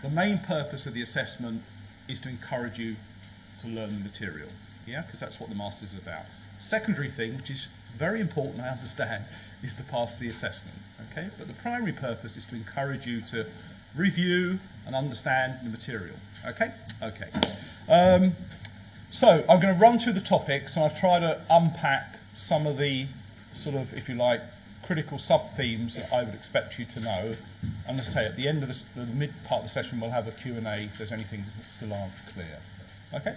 the main purpose of the assessment is to encourage you to learn the material, yeah, because that's what the Masters is about. Secondary thing, which is very important, I understand, is to pass the assessment, okay? But the primary purpose is to encourage you to review and understand the material, okay? Okay. So I'm going to run through the topics and I'll try to unpack some of the sort of, if you like, critical sub-themes that I would expect you to know. And as I say, at the end of the mid part of the session, we'll have a Q&A if there's anything that still aren't clear. Okay?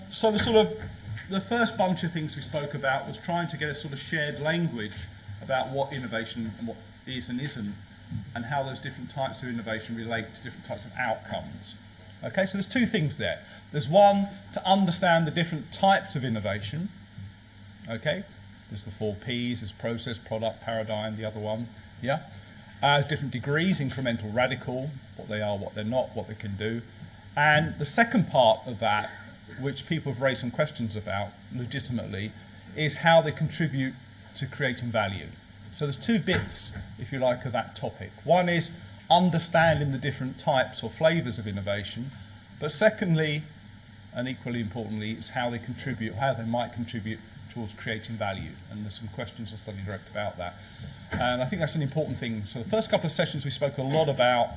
So the first bunch of things we spoke about was trying to get a sort of shared language about what innovation and what is and isn't, and how those different types of innovation relate to different types of outcomes. Okay, so there's two things there. There's one, to understand the different types of innovation. Okay, there's the 4 Ps, there's process, product, paradigm, the other one, yeah? Different degrees, incremental, radical, what they are, what they're not, what they can do. And the second part of that, which people have raised some questions about legitimately, is how they contribute to creating value. So there's two bits, if you like, of that topic. One is understanding the different types or flavours of innovation, but secondly, and equally importantly, is how they contribute, how they might contribute towards creating value. And there's some questions on Study Direct about that. And I think that's an important thing. So the first couple of sessions we spoke a lot about,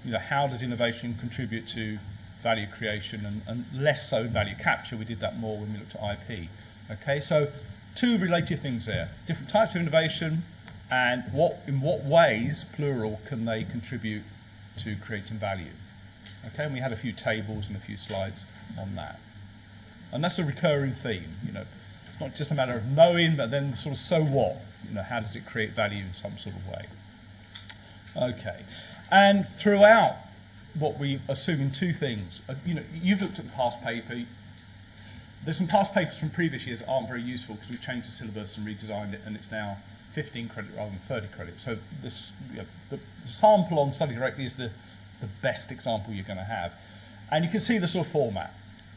you know, how does innovation contribute to value creation and less so value capture. We did that more when we looked at IP. Okay, so two related things there. Different types of innovation and in what ways, plural, can they contribute to creating value. Okay, and we had a few tables and a few slides on that. And that's a recurring theme, you know. It's not just a matter of knowing, but then sort of so what? You know, how does it create value in some sort of way? Okay, and throughout what we assume in two things. You know, you've looked at the past paper. There's some past papers from previous years that aren't very useful because we've changed the syllabus and redesigned it, and it's now 15 credit rather than 30 credit. So this, you know, the sample on Study Directly is the best example you're going to have. And you can see the sort of format.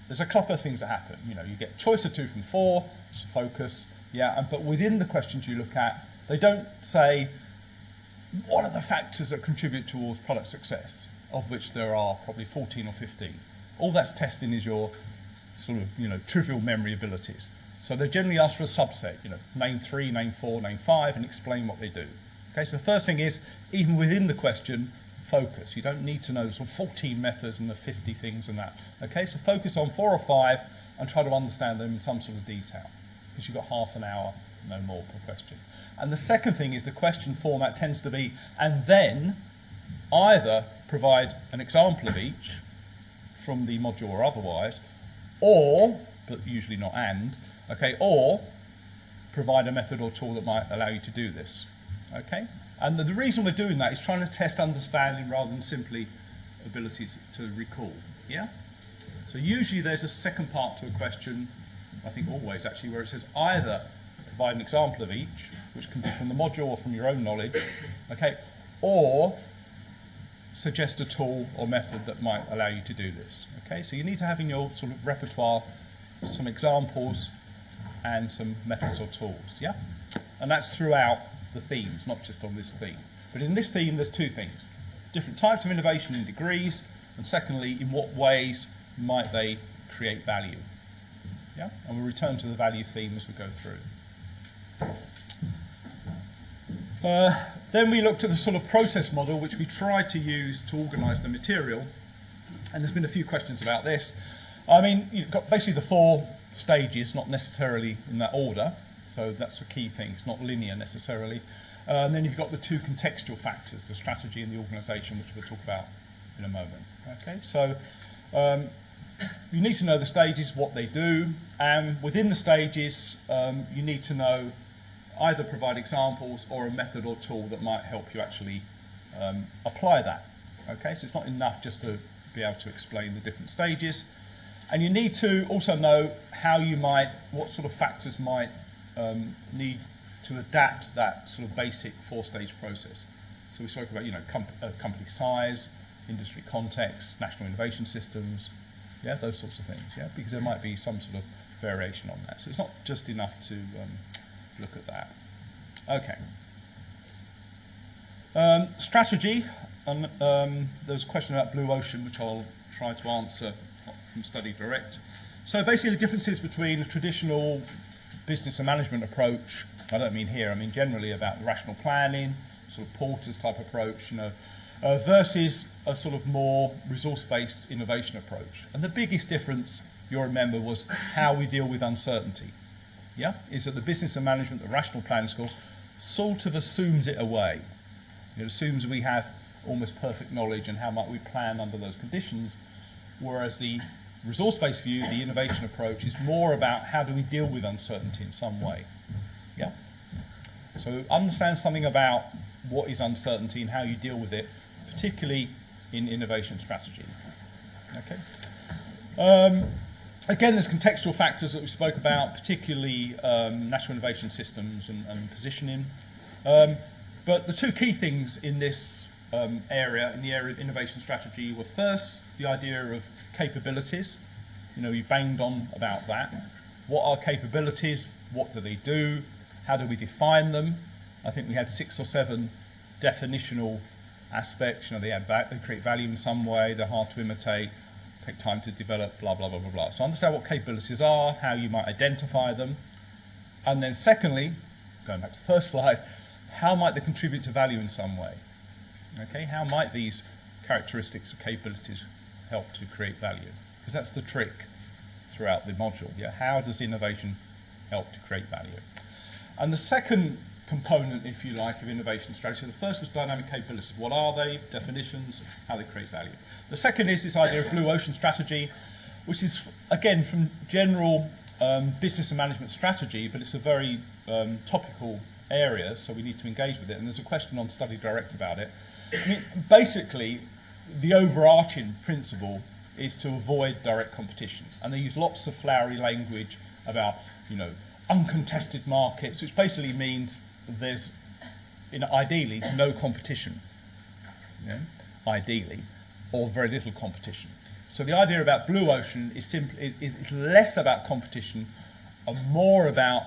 There's a couple of things that happen. You know, you get choice of 2 from 4, just focus, yeah, but within the questions you look at, they don't say, what are the factors that contribute towards product success, of which there are probably 14 or 15. All that's testing is your sort of, you know, trivial memory abilities. So they generally ask for a subset, you know, name 3, name 4, name 5, and explain what they do. Okay, so the first thing is, even within the question, focus. You don't need to know the sort of 14 methods and the 50 things and that. Okay, so focus on 4 or 5 and try to understand them in some sort of detail, because you've got half an hour, no more per question. And the second thing is the question format tends to be, and then either provide an example of each from the module or otherwise, or, but usually not and, okay, or provide a method or tool that might allow you to do this, okay? And the reason we're doing that is trying to test understanding rather than simply ability to recall, yeah? So usually there's a second part to a question, I think always actually, where it says either provide an example of each, which can be from the module or from your own knowledge, okay, or suggest a tool or method that might allow you to do this, okay? So you need to have in your sort of repertoire some examples and some methods or tools, yeah? And that's throughout the themes, not just on this theme. But in this theme, there's two things. Different types of innovation in degrees, and secondly, in what ways might they create value? Yeah? And we'll return to the value theme as we go through. Then we looked at the sort of process model, which we tried to use to organise the material. And there's been a few questions about this. I mean, you've got basically the 4 stages, not necessarily in that order. So that's a key thing. It's not linear necessarily. And then you've got the 2 contextual factors, the strategy and the organisation, which we'll talk about in a moment. Okay, so you need to know the stages, what they do, and within the stages, you need to know either provide examples or a method or tool that might help you actually apply that. Okay, so it's not enough just to be able to explain the different stages. And you need to also know how you might, what sort of factors might need to adapt that sort of basic 4-stage process. So we spoke about, you know, company size, industry context, national innovation systems, yeah, those sorts of things, yeah, because there might be some sort of variation on that. So it's not just enough to look at that. Okay. Strategy, and there was a question about Blue Ocean, which I'll try to answer from Study Direct. So basically the differences between a traditional business and management approach, I don't mean here, I mean generally about rational planning, sort of Porter's type approach, versus a sort of more resource-based innovation approach. And the biggest difference, you'll remember, was how we deal with uncertainty. Yeah? Is that the business and management, the rational planning school, sort of assumes it away. It assumes we have almost perfect knowledge and how might we plan under those conditions, whereas the resource-based view, the innovation approach, is more about how do we deal with uncertainty in some way. Yeah? So understand something about what is uncertainty and how you deal with it, particularly in innovation strategy. Okay. Again, there's contextual factors that we spoke about, particularly national innovation systems and positioning. But the two key things in this area, in the area of innovation strategy, were first the idea of capabilities. You banged on about that. What are capabilities? What do they do? How do we define them? I think we had 6 or 7 definitional aspects. They create value in some way, they're hard to imitate, take time to develop, blah, blah, blah, blah, blah. So understand what capabilities are, how you might identify them. And then secondly, going back to the first slide, how might they contribute to value in some way? Okay, how might these characteristics or capabilities help to create value? Because that's the trick throughout the module. Yeah, how does innovation help to create value? And the second component, if you like, of innovation strategy, the first was dynamic capabilities. What are they? Definitions, how they create value. The second is this idea of blue ocean strategy, which is, again, from general business and management strategy, but it's a very topical area, so we need to engage with it. And there's a question on Study Direct about it. I mean, basically, the overarching principle is to avoid direct competition. And they use lots of flowery language about, uncontested markets, which basically means there's, ideally, no competition. Ideally, or very little competition. So the idea about blue ocean is less about competition and more about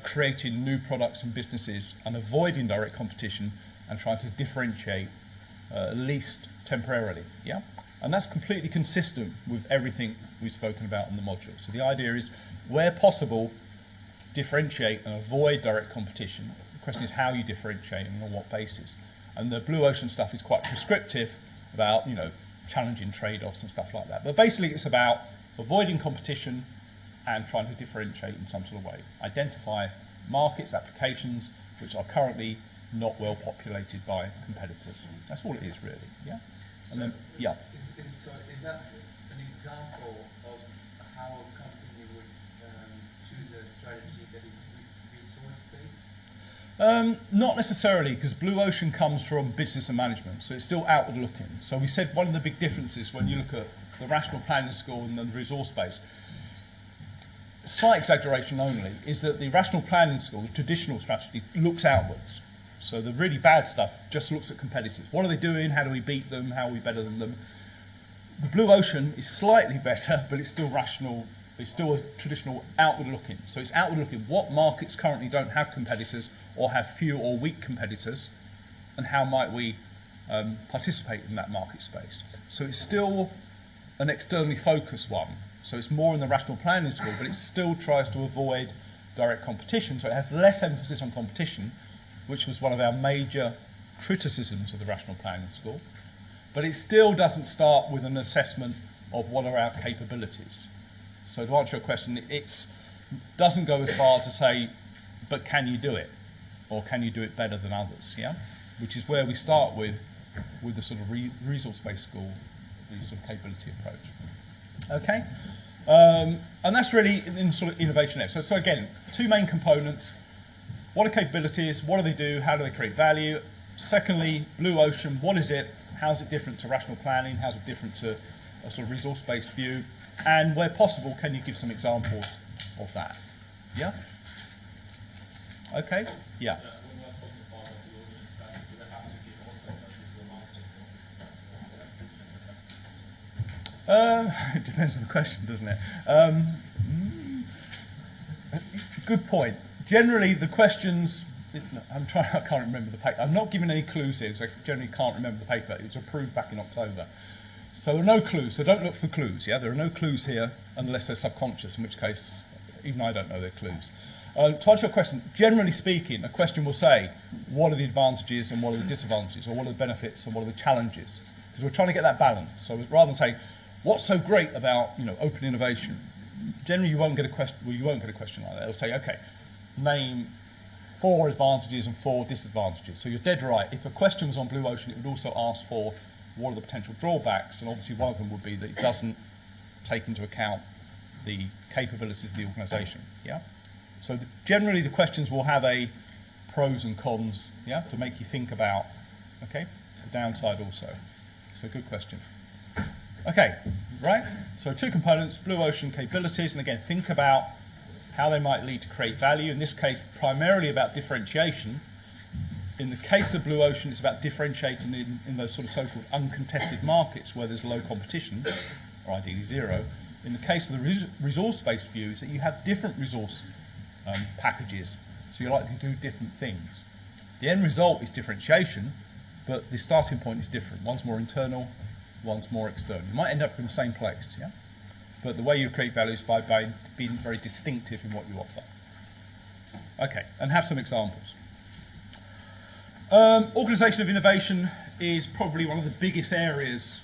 creating new products and businesses and avoiding direct competition and trying to differentiate, at least temporarily. Yeah? And that's completely consistent with everything we've spoken about in the module. So the idea is, where possible, differentiate and avoid direct competition. The question is how you differentiate and on what basis. And the blue ocean stuff is quite prescriptive about, challenging trade-offs and stuff like that. But basically it's about avoiding competition and trying to differentiate in some sort of way. Identify markets, applications, which are currently not well populated by competitors. That's all it is, really. Yeah. And then, yeah. So is that an example of how a company would choose a strategy that is resource-based? Not necessarily, because blue ocean comes from business and management, so it's still outward looking. So we said one of the big differences when you look at the rational planning school and the resource-based, slight exaggeration only, is that the rational planning school, the traditional strategy, looks outwards. So the really bad stuff just looks at competitors. What are they doing? How do we beat them? How are we better than them? The blue ocean is slightly better, but it's still rational. It's still a traditional outward looking. So it's outward looking. What markets currently don't have competitors or have few or weak competitors, and how might we participate in that market space? So it's still an externally focused one. So it's more in the rational planning school, but it still tries to avoid direct competition. So it has less emphasis on competition, which was one of our major criticisms of the rational planning school. But it still doesn't start with an assessment of what are our capabilities. So to answer your question, it doesn't go as far to say, but can you do it? Or can you do it better than others? Yeah, which is where we start with the sort of resource-based school, the sort of capability approach. Okay, and that's really in the sort of innovation area. So again, two main components. What are capabilities? What do they do? How do they create value? Secondly, blue ocean, what is it? How is it different to rational planning? How is it different to a sort of resource-based view? And where possible, can you give some examples of that? Yeah? Okay? Yeah. It depends on the question, doesn't it? Good point. Generally, the questions, I can't remember the paper. I'm not giving any clues here because I generally can't remember the paper. It was approved back in October. So there are no clues, so don't look for clues, yeah? There are no clues here unless they're subconscious, in which case even I don't know they're clues. To answer your question, generally speaking, a question will say, what are the advantages and what are the disadvantages, or what are the benefits and what are the challenges? Because we're trying to get that balance. So rather than saying, what's so great about open innovation, generally you won't get a question. Well, you won't get a question like that. It'll say, okay, name 4 advantages and 4 disadvantages. So you're dead right. If a question was on Blue Ocean, it would also ask for what are the potential drawbacks, and obviously one of them would be that it doesn't take into account the capabilities of the organisation. Yeah. So generally the questions will have a pros and cons, yeah, to make you think about, okay, the downside also. So good question. Okay, right, so 2 components, Blue Ocean capabilities, and again, think about how they might lead to create value. In this case, primarily about differentiation. In the case of Blue Ocean, it's about differentiating in those sort of so-called uncontested markets where there's low competition, or ideally zero. In the case of the resource-based view, is that you have different resource packages, so you're likely to do different things. The end result is differentiation, but the starting point is different. One's more internal, one's more external. You might end up in the same place, yeah? But the way you create value is by being very distinctive in what you offer. Okay, and have some examples. Organisation of innovation is probably one of the biggest areas,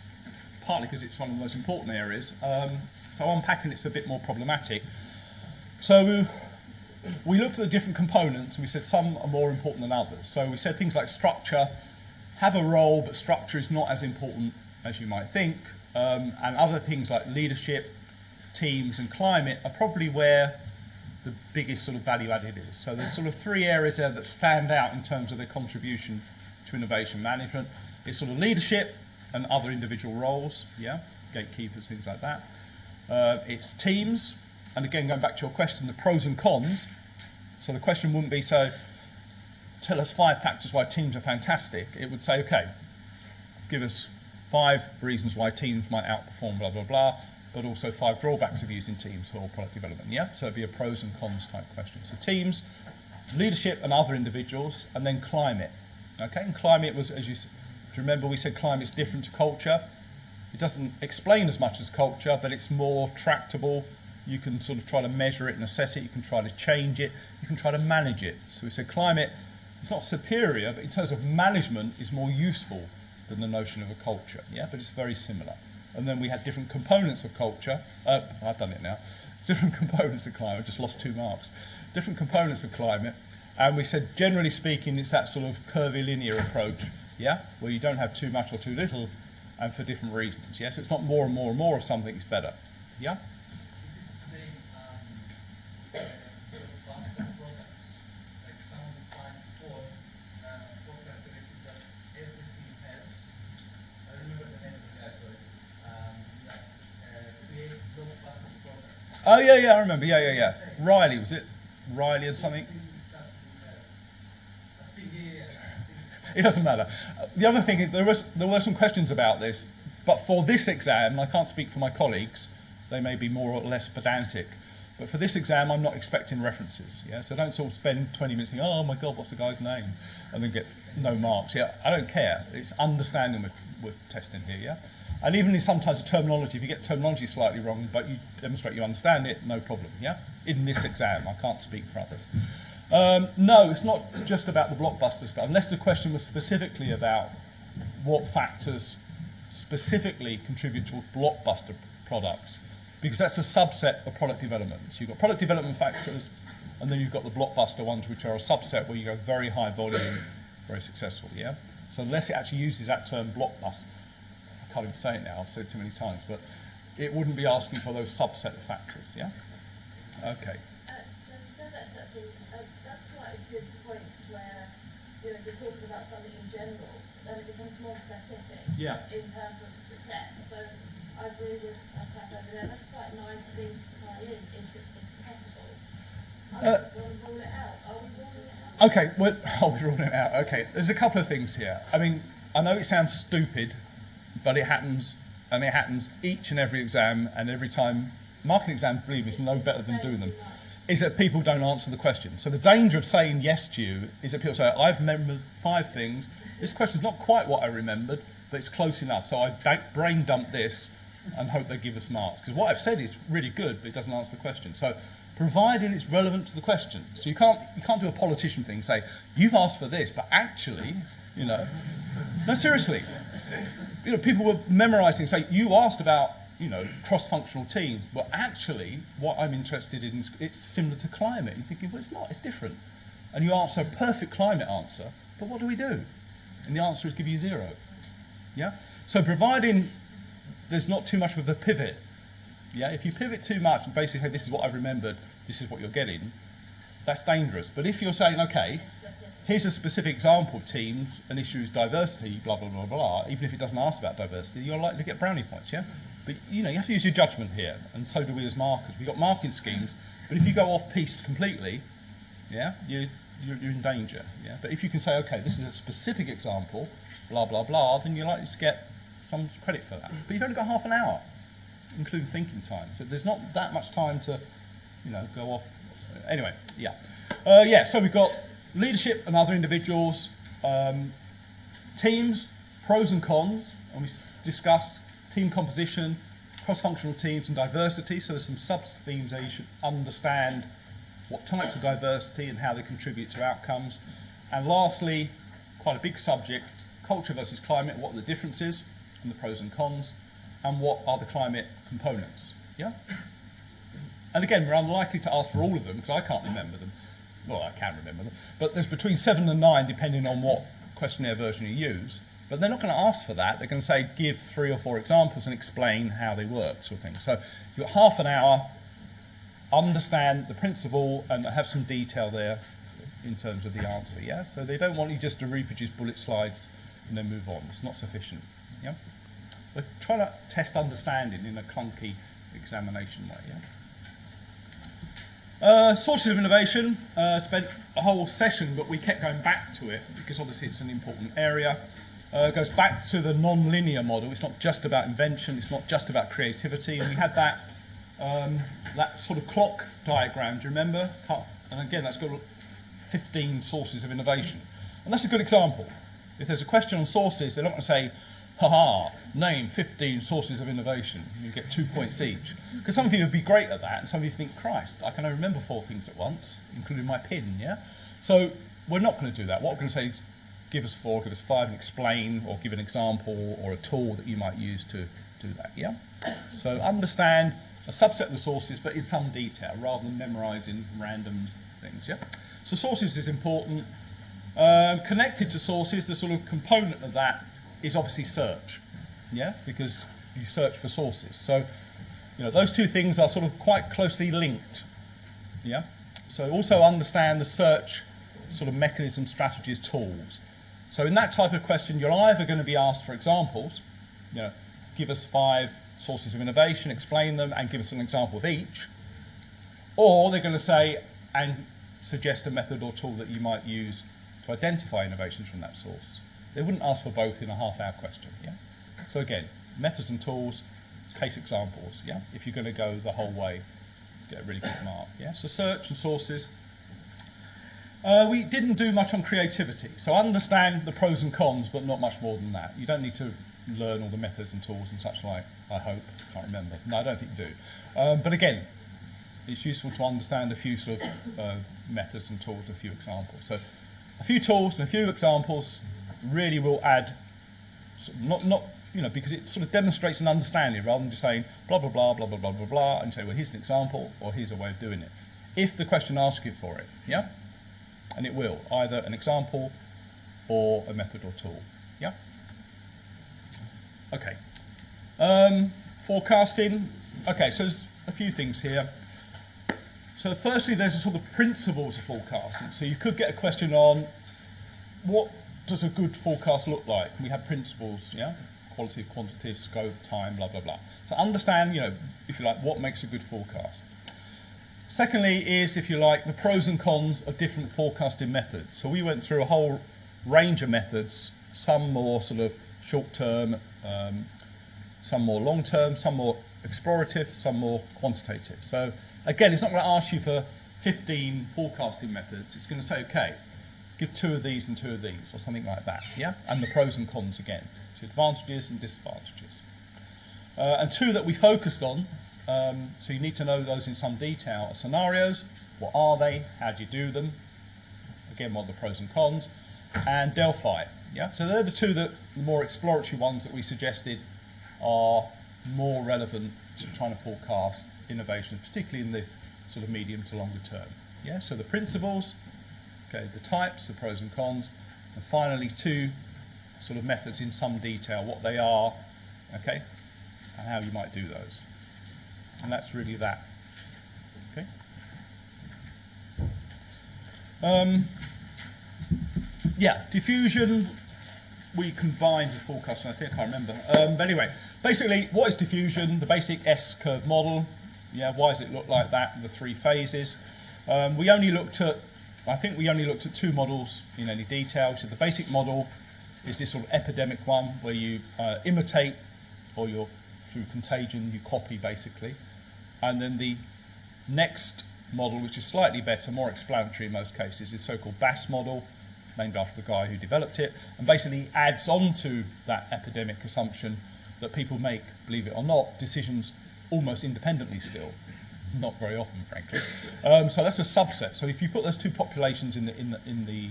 partly because it's one of the most important areas. So unpacking it's a bit more problematic. So we looked at the different components and we said some are more important than others. So we said things like structure have a role, but structure is not as important as you might think. And other things like leadership, teams and climate are probably where the biggest sort of value added is. So there's sort of 3 areas there that stand out in terms of their contribution to innovation management. It's sort of leadership and other individual roles, yeah, gatekeepers, things like that. It's teams, and again, going back to your question, the pros and cons. So the question wouldn't be, so tell us 5 factors why teams are fantastic. It would say, okay, give us 5 reasons why teams might outperform, blah, blah, blah, but also 5 drawbacks of using teams for product development, yeah? So it'd be a pros and cons type question. So teams, leadership and other individuals, and then climate, okay? And climate was, do you remember we said climate's different to culture? It doesn't explain as much as culture, but it's more tractable. You can sort of try to measure it and assess it. You can try to change it. You can try to manage it. So we said climate, it's not superior, but in terms of management, is more useful than the notion of a culture, yeah? But it's very similar. And then we had different components of culture. I've done it now. Different components of climate. I just lost 2 marks. Different components of climate. And we said, generally speaking, it's that sort of curvilinear approach, yeah? Where you don't have too much or too little, and for different reasons, yes? It's not more and more and more of something, it's better, yeah? Oh, yeah, I remember. Yeah. Riley, was it? Riley and something? It doesn't matter. The other thing is, there were some questions about this, but for this exam, and I can't speak for my colleagues, they may be more or less pedantic, but for this exam, I'm not expecting references. Yeah, so don't sort of spend 20 minutes thinking, oh my God, what's the guy's name? And then get no marks. Yeah, I don't care. It's understanding we're testing here, yeah? And even in sometimes the terminology, if you get terminology slightly wrong, but you demonstrate you understand it, no problem, yeah? In this exam, I can't speak for others. No, it's not just about the blockbuster stuff, unless the question was specifically about what factors specifically contribute to blockbuster products, because that's a subset of product development. So you've got product development factors, and then you've got the blockbuster ones, which are a subset where you go very high volume, very successful, yeah? So unless it actually uses that term blockbuster, I can't even say it now, I've said it too many times, but it wouldn't be asking for those subset of factors, yeah? Okay. That's quite a good point where, you're talking about something in general, then it becomes more specific in terms of success. So I agree with our chap over there, that's quite a nice thing to tie in if it's possible. I don't want to rule it out. Are we ruling it out? Okay, well, we're ruling it out. Okay, there's a couple of things here. I mean, I know it sounds stupid, but it happens, and it happens each and every exam, and every time. Marking exams, believe me, is no better than doing them. is that people don't answer the question. So the danger of saying yes to you is that people say, I've remembered 5 things. This question's not quite what I remembered, but it's close enough. So I brain dump this and hope they give us marks. Because what I've said is really good, but it doesn't answer the question. So provided it's relevant to the question. So you can't do a politician thing, say, you've asked for this, but actually, you know, no, seriously. You know, people were memorising, say, you asked about, you know, cross-functional teams, but actually what I'm interested in is it's similar to climate. You're thinking, well, it's not, it's different. And you answer a perfect climate answer, but what do we do? And the answer is give you 0. Yeah? So providing there's not too much of a pivot, yeah, if you pivot too much and basically say, this is what I've remembered, this is what you're getting, that's dangerous. But if you're saying, okay, here's a specific example of teams, an issue is diversity, blah, blah, blah, blah, even if it doesn't ask about diversity, you're likely to get brownie points, yeah? But, you know, you have to use your judgment here, and so do we as markers. We've got marking schemes, but if you go off-piste completely, yeah, you're in danger, yeah? But if you can say, okay, this is a specific example, blah, blah, blah, then you're likely to get some credit for that. But you've only got half an hour, including thinking time, so there's not that much time to, you know, go off. Anyway, yeah. Yeah, so we've got leadership and other individuals, teams, pros and cons, and we discussed team composition, cross-functional teams and diversity, so there's some sub-themes there you should understand what types of diversity and how they contribute to outcomes. And lastly, quite a big subject, culture versus climate, what are the differences and the pros and cons, and what are the climate components, yeah? And again, we're unlikely to ask for all of them because I can't remember them. Well, I can remember them, but there's between 7 and 9 depending on what questionnaire version you use. But they're not going to ask for that. They're going to say, give 3 or 4 examples and explain how they work, sort of thing. So you've got half an hour, understand the principle, and have some detail there in terms of the answer, yeah? So they don't want you just to reproduce bullet slides and then move on. It's not sufficient, yeah? But try to test understanding in a clunky examination way, yeah? Sources of innovation, spent a whole session, but we kept going back to it because obviously it's an important area. Goes back to the non-linear model. It's not just about invention, it's not just about creativity, and we had that that sort of clock diagram, do you remember? And again, that's got 15 sources of innovation. And that's a good example. If there's a question on sources, they're not going to say, haha, name 15 sources of innovation. You get 2 points each. Because some of you would be great at that, and some of you think, Christ, I can only remember 4 things at once, including my pin, yeah? So we're not going to do that. What we're going to say is, give us 4, give us 5, and explain, or give an example, or a tool that you might use to do that, yeah? So understand a subset of the sources, but in some detail, rather than memorising random things, yeah? So sources is important. Connected to sources, the sort of component of that is obviously search, yeah? Because you search for sources. So, you know, those 2 things are sort of quite closely linked, yeah? So also understand the search sort of mechanism, strategies, tools. So in that type of question, you're either going to be asked for examples, you know, give us 5 sources of innovation, explain them, and give us an example of each, or they're going to say, and suggest a method or tool that you might use to identify innovations from that source. They wouldn't ask for both in a half-hour question, yeah? So again, methods and tools, case examples, yeah? If you're going to go the whole way, get a really good mark, yeah? So search and sources. We didn't do much on creativity, so understand the pros and cons, but not much more than that. You don't need to learn all the methods and tools and such like, I hope. Can't remember. No, I don't think you do. But again, it's useful to understand a few sort of methods and tools, a few examples. So a few tools and a few examples really will add, not you know, because it sort of demonstrates an understanding rather than just saying blah, blah, blah, blah, blah, blah, blah, blah, and say, well, here's an example, or here's a way of doing it. If the question asks you for it, yeah? And it will, either an example or a method or tool, yeah? Okay. Forecasting. Okay, so there's a few things here. So firstly, there's a sort of principles of forecasting. So you could get a question on what does a good forecast look like? We have principles, yeah? Qualitative, quantitative, scope, time, blah, blah, blah. So understand, you know, if you like, what makes a good forecast. Secondly is, if you like, the pros and cons of different forecasting methods. So we went through a whole range of methods, some more sort of short-term, some more long-term, some more explorative, some more quantitative. So again, it's not going to ask you for 15 forecasting methods, it's going to say, okay, give 2 of these and 2 of these, or something like that, yeah? And the pros and cons again, so advantages and disadvantages. And 2 that we focused on, so you need to know those in some detail, are scenarios. What are they? How do you do them? Again, what are the pros and cons? And Delphi, yeah? So they're the 2 that, the more exploratory ones that we suggested are more relevant to trying to forecast innovation, particularly in the sort of medium to longer term. Yeah, so the principles, okay, the types, the pros and cons, and finally 2 sort of methods in some detail, what they are, okay, and how you might do those. And that's really that. Okay. Yeah, diffusion we combined with forecasting, I think, I can't remember. But anyway, basically, what is diffusion? The basic S-curve model. Yeah, why does it look like that? The 3 phases. We only looked at, I think we only looked at 2 models in any detail. So the basic model is this sort of epidemic one where you imitate, or you're through contagion, you copy basically. And then the next model, which is slightly better, more explanatory in most cases, is so-called BAS model, named after the guy who developed it, and basically adds on to that epidemic assumption that people make, believe it or not, decisions almost independently still. Not very often, frankly. So that's a subset. So if you put those 2 populations in the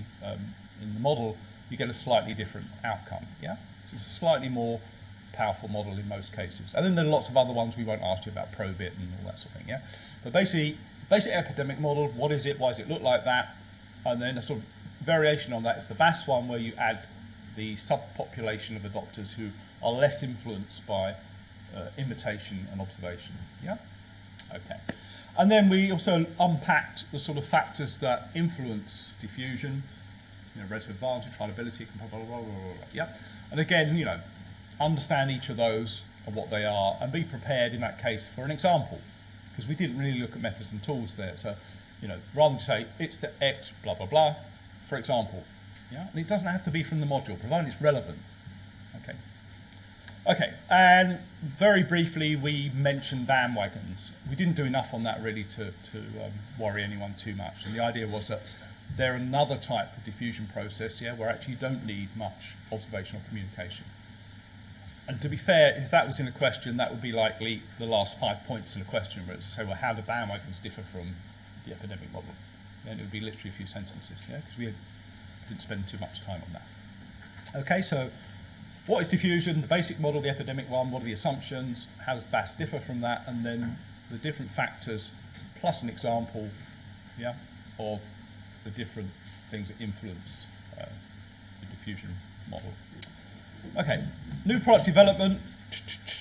model, you get a slightly different outcome. Yeah, so it's a slightly more powerful model in most cases. And then there are lots of other ones we won't ask you about, probit and all that sort of thing. Yeah, but basically, basic epidemic model. What is it? Why does it look like that? And then a sort of variation on that is the BAS one, where you add the subpopulation of adopters who are less influenced by imitation and observation. Yeah. Okay. And then we also unpacked the sort of factors that influence diffusion, you know, relative advantage, reliability, compatibility, blah, blah, blah, blah. Yeah. And again, you know, understand each of those and what they are, and be prepared in that case for an example, because we didn't really look at methods and tools there. So, you know, rather than say it's the X blah blah blah, for example, yeah, and it doesn't have to be from the module, provided it's relevant. Okay. Okay, and very briefly, we mentioned bandwagons. We didn't do enough on that really to worry anyone too much. And the idea was that they're another type of diffusion process, yeah, where actually you don't need much observational communication. And to be fair, if that was in a question, that would be likely the last 5 points in a question, where it would say, well, how do bandwagons differ from the epidemic model? Then it would be literally a few sentences, yeah, because we didn't spend too much time on that. Okay, so what is diffusion? The basic model, the epidemic one, what are the assumptions? How does BAS differ from that? And then the different factors, plus an example, yeah, of the different things that influence the diffusion model. Okay, new product development.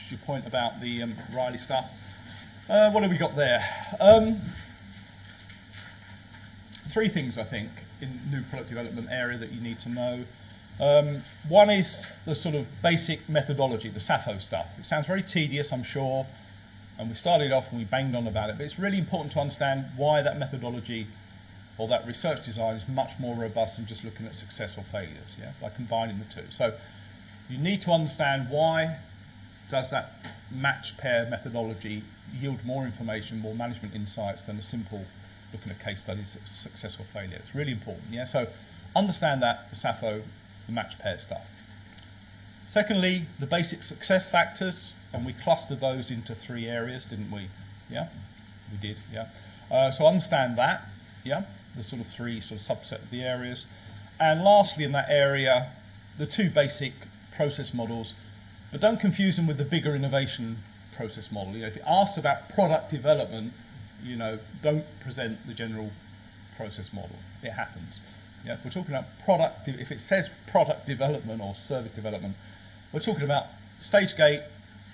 Your point about the Riley stuff. What have we got there? 3 things, I think, in new product development area that you need to know. One is the sort of basic methodology, the SAPPHO stuff. It sounds very tedious, I'm sure, and we started off and we banged on about it, but it's really important to understand why that methodology or that research design is much more robust than just looking at success or failures, yeah, by combining the 2. So you need to understand why does that match pair methodology yield more information, more management insights than a simple looking at case studies of success or failure. It's really important, yeah? So understand that, the SAPPHO, the match pair stuff. Secondly, the basic success factors, and we clustered those into 3 areas, didn't we? Yeah, we did, yeah. So understand that, yeah, the sort of 3 sort of subset of the areas. And lastly in that area, the 2 basic process models, but don't confuse them with the bigger innovation process model. You know, if it asks about product development, you know, don't present the general process model. It happens. Yeah, if we're talking about product, if it says product development or service development, we're talking about stage gate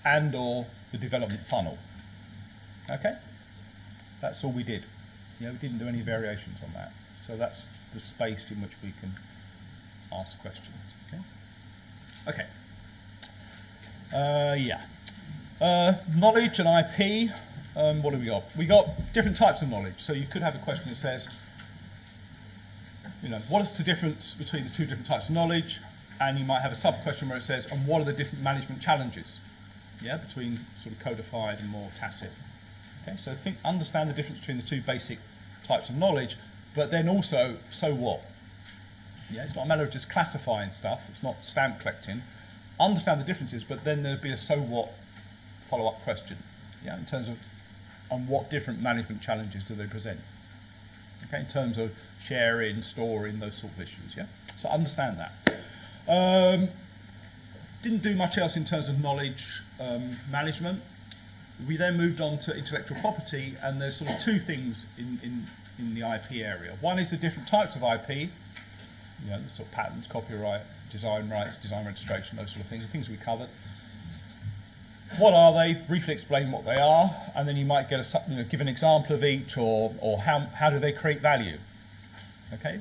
and or the development funnel. Okay? That's all we did. Yeah, we didn't do any variations on that. So that's the space in which we can ask questions. Okay. Okay. Yeah. Knowledge and IP. What have we got? We got different types of knowledge. So you could have a question that says, you know, what is the difference between the 2 different types of knowledge? And you might have a sub-question where it says, and what are the different management challenges? Yeah, between sort of codified and more tacit. Okay, so understand the difference between the 2 basic types of knowledge, but then also, so what? Yeah, it's not a matter of just classifying stuff, it's not stamp collecting. Understand the differences, but then there'd be a so what follow-up question, yeah, in terms of on what different management challenges do they present, okay, in terms of sharing, storing, those sort of issues, yeah. So understand that. Didn't do much else in terms of knowledge management. We then moved on to intellectual property, and there's sort of two things in the IP area. One is the different types of IP, you know, sort of patents, copyright, design rights, design registration, those sort of things, the things we covered. What are they? Briefly explain what they are, and then you might get a, you know, give an example of each, or how do they create value, okay?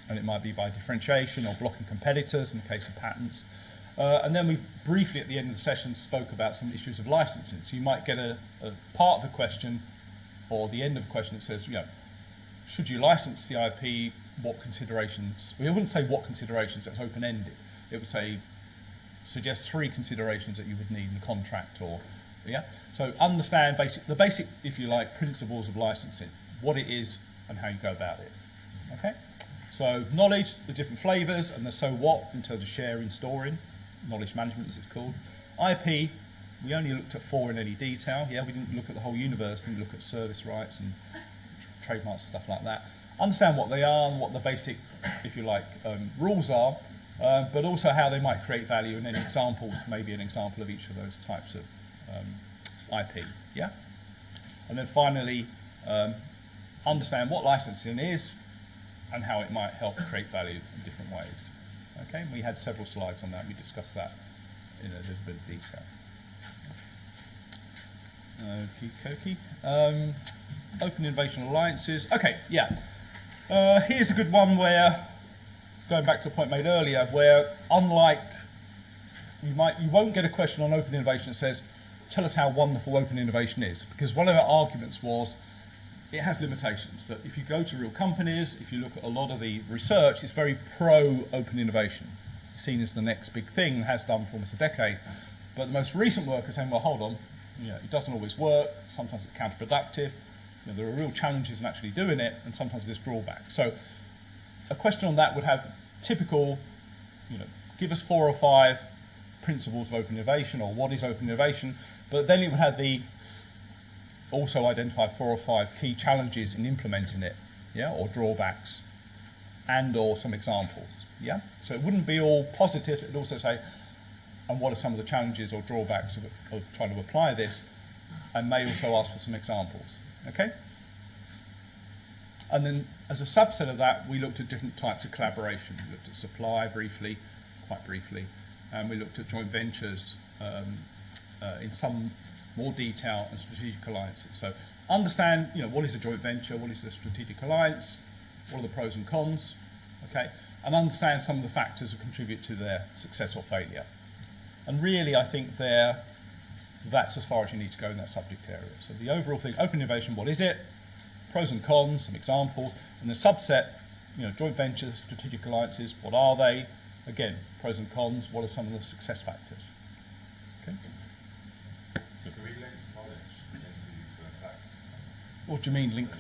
And it might be by differentiation or blocking competitors in the case of patents. And then we briefly at the end of the session spoke about some issues of licensing. So you might get a part of the question or the end of the question that says, you know, should you license the IP, what considerations? We wouldn't say what considerations, that's open-ended. It would say, suggest 3 considerations that you would need in the contract, or, yeah? So understand the basic, if you like, principles of licensing, what it is and how you go about it, okay? So knowledge, the different flavours, and the so what in terms of sharing, storing, knowledge management as it's called. IP, we only looked at 4 in any detail, yeah, we didn't look at the whole universe, didn't look at service rights and trademarks, stuff like that. Understand what they are and what the basic, if you like, rules are, but also how they might create value, and then examples, maybe an example of each of those types of IP, yeah? And then finally, understand what licensing is and how it might help create value in different ways. Okay, and we had several slides on that, we discussed that in a little bit of detail. Okie dokie. Open Innovation Alliances. Okay, yeah. Here's a good one where, going back to the point made earlier, where unlike, you won't get a question on open innovation that says, tell us how wonderful open innovation is, because one of our arguments was, it has limitations. That if you go to real companies, if you look at a lot of the research, it's very pro-open innovation, seen as the next big thing, has done for almost a decade. But the most recent work is saying, well, hold on, you know, it doesn't always work, sometimes it's counterproductive, you know, there are real challenges in actually doing it, and sometimes there's drawbacks. So a question on that would have typical, you know, give us 4 or 5 principles of open innovation, or what is open innovation, but then it would have the also identify 4 or 5 key challenges in implementing it, yeah, or drawbacks, and or some examples, yeah. So it wouldn't be all positive, it'd also say, and what are some of the challenges or drawbacks of trying to apply this, and may also ask for some examples, okay. And then as a subset of that, we looked at different types of collaboration. We looked at supply briefly, quite briefly, and we looked at joint ventures in some more detail, and strategic alliances. So understand, you know, what is a joint venture, what is a strategic alliance, what are the pros and cons, okay, and understand some of the factors that contribute to their success or failure. And really, I think that's as far as you need to go in that subject area. So the overall thing, open innovation, what is it? Pros and cons, some examples, and the subset, you know, joint ventures, strategic alliances, what are they? Again, pros and cons, what are some of the success factors? Okay. What do you mean link?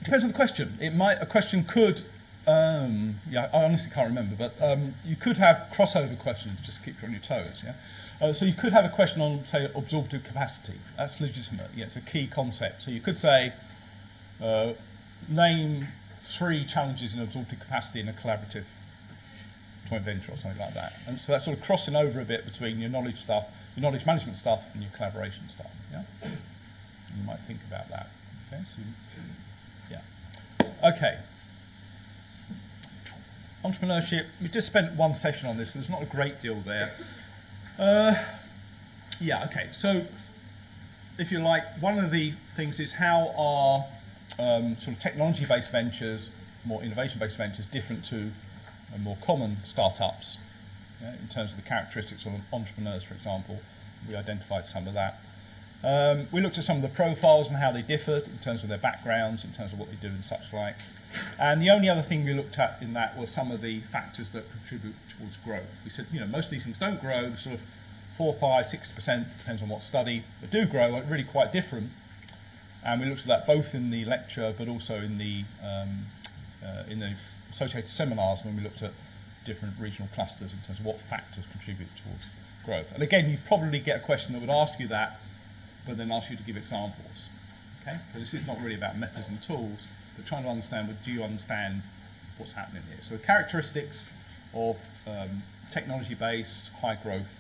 It depends on the question. A question could, yeah, I honestly can't remember, but you could have crossover questions just to keep you on your toes, yeah? So you could have a question on, say, absorptive capacity. That's legitimate, yeah, it's a key concept. So you could say, name 3 challenges in absorptive capacity in a collaborative joint venture or something like that. And so that's sort of crossing over a bit between your knowledge stuff, your knowledge management stuff, and your collaboration stuff, yeah? You might think about that. Okay, so, yeah. Okay. Entrepreneurship. We just spent one session on this. So there's not a great deal there. Yeah. Okay. So, if you like, one of the things is how are sort of technology-based ventures, more innovation-based ventures, different to more common startups, yeah, in terms of the characteristics of entrepreneurs, for example. We identified some of that. We looked at some of the profiles and how they differed in terms of their backgrounds, in terms of what they do and such like. And the only other thing we looked at in that was some of the factors that contribute towards growth. We said, you know, most of these things don't grow, sort of 4, 5, 6%, depends on what study, but do grow, are really quite different. And we looked at that both in the lecture but also in the associated seminars when we looked at different regional clusters in terms of what factors contribute towards growth. And again, you probably get a question that would ask you that, but then ask you to give examples. Okay? So this is not really about methods and tools, but trying to understand, well, do you understand what's happening here? So the characteristics of technology-based, high-growth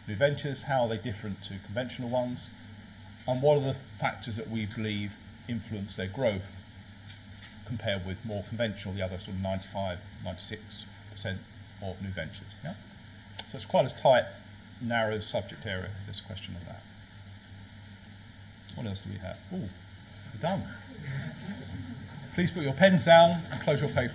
new ventures, how are they different to conventional ones, and what are the factors that we believe influence their growth compared with more conventional, the other sort of 95, 96% of new ventures. Yeah? So it's quite a tight, narrow subject area, this question of that. What else do we have? Oh, we're done. Please put your pens down and close your paper.